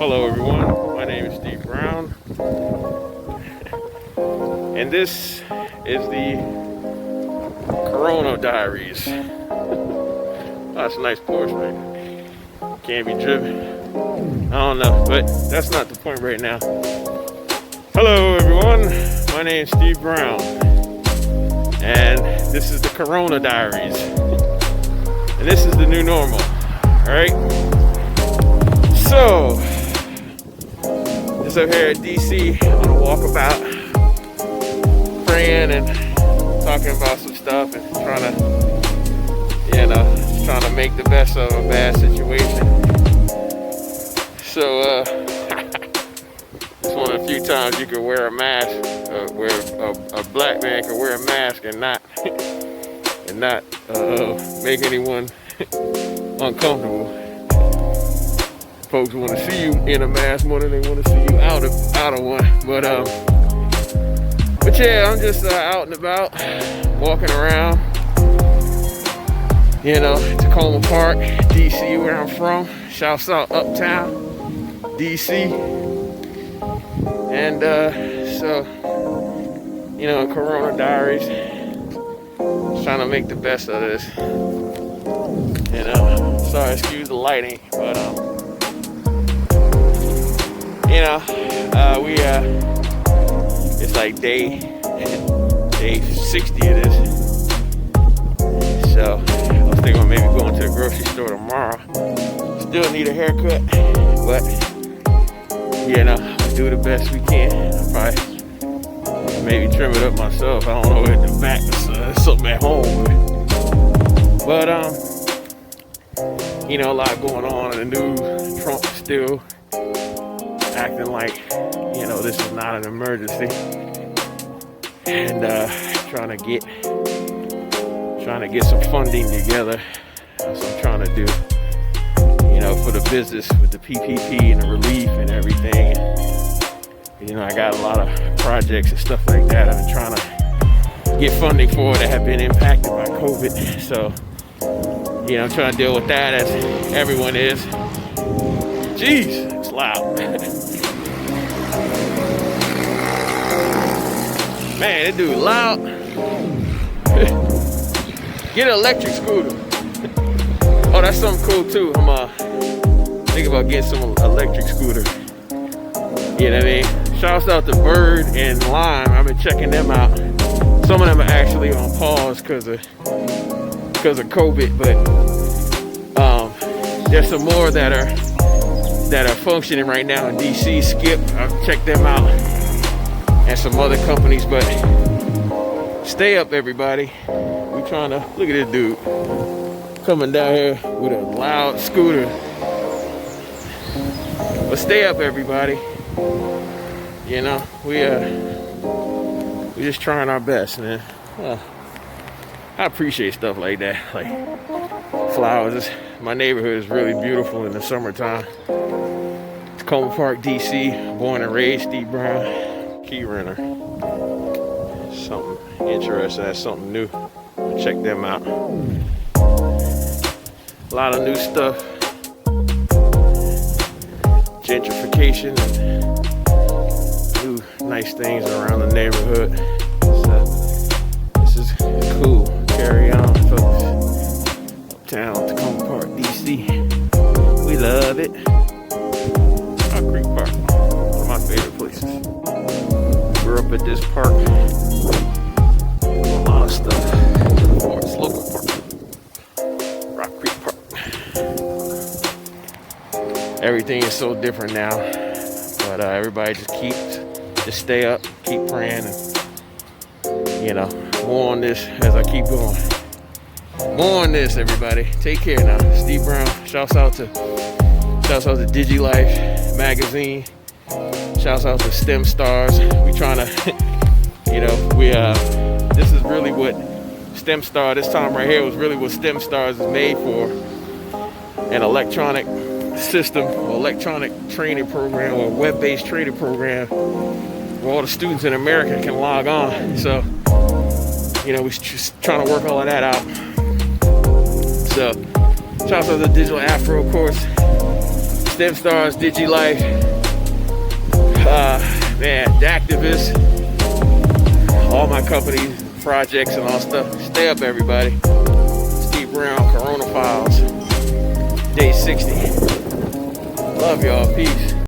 Hello everyone, my name is Steve Brown, and this is the Corona Diaries. Oh, that's a nice Porsche, man. Can't be driven. I don't know, but that's not the point right now. Hello everyone, my name is Steve Brown, and this is the Corona Diaries. And this is the new normal, alright? So, just up here at DC on a walkabout, praying and talking about some stuff and trying to make the best of a bad situation. So, it's one of the few times you can wear a mask, where a black man can wear a mask and not make anyone uncomfortable. Folks want to see you in a mask more than they want to see you out of one. But yeah, I'm just out and about, walking around. You know, Tacoma Park, DC, where I'm from. Shouts out Uptown, DC. And so, you know, Corona Diaries, trying to make the best of this. You know, sorry, excuse the lighting, but you know, it's like day 60 it is. So I was thinking of maybe going to the grocery store tomorrow. Still need a haircut, but you know, do the best we can. I'll probably maybe trim it up myself. I don't know at the back, something at home. But you know, a lot going on in the news. Trump still acting like, you know, this is not an emergency, and trying to get some funding together. That's what I'm trying to do, you know, for the business with the PPP and the relief and everything. You know, I got a lot of projects and stuff like that I've been trying to get funding for that have been impacted by COVID. So, you know, I'm trying to deal with that as everyone is. Jeez, it's loud. Man, that dude loud. Get an electric scooter. Oh, that's something cool too. I'm thinking about getting some electric scooter. You know what I mean? Shouts out to Bird and Lime. I've been checking them out. Some of them are actually on pause because of COVID, but there's some more that are functioning right now in DC. Skip, I've checked them out, and some other companies. But stay up, everybody. We trying to look at this dude coming down here with a loud scooter. But stay up, everybody. You know, we just trying our best, man. I appreciate stuff like that, like flowers. My neighborhood is really beautiful in the summertime. Tacoma Park, DC, born and raised, Steve Brown, key renter. Something interesting, that's something new. Check them out. A lot of new stuff. Gentrification and new nice things around the neighborhood. So this is cool. Carry on, folks. Uptown, Tacoma Park, DC. We love it. Rock Creek Park, one of my favorite places. Grew up at this park. A lot of stuff. It's local park. Rock Creek Park. Everything is so different now, but everybody just stay up, keep praying, and you know, more on this as I keep going. More on this, everybody. Take care now. Steve Brown. Shouts out to DigiLyfe Magazine. Shouts out to STEM Stars. We trying to, you know, this is really what STEM Star, this time right here was really what STEM Stars is made for. An electronic system, or electronic training program, or web-based training program where all the students in America can log on. So, you know, we're just trying to work all of that out. So, shout out to the Digital Afro, of course. STEM Stars, DigiLyfe, man, Activist, all my company projects and all stuff. Stay up, everybody. Steve Brown, Corona Files, day 60. Love y'all. Peace.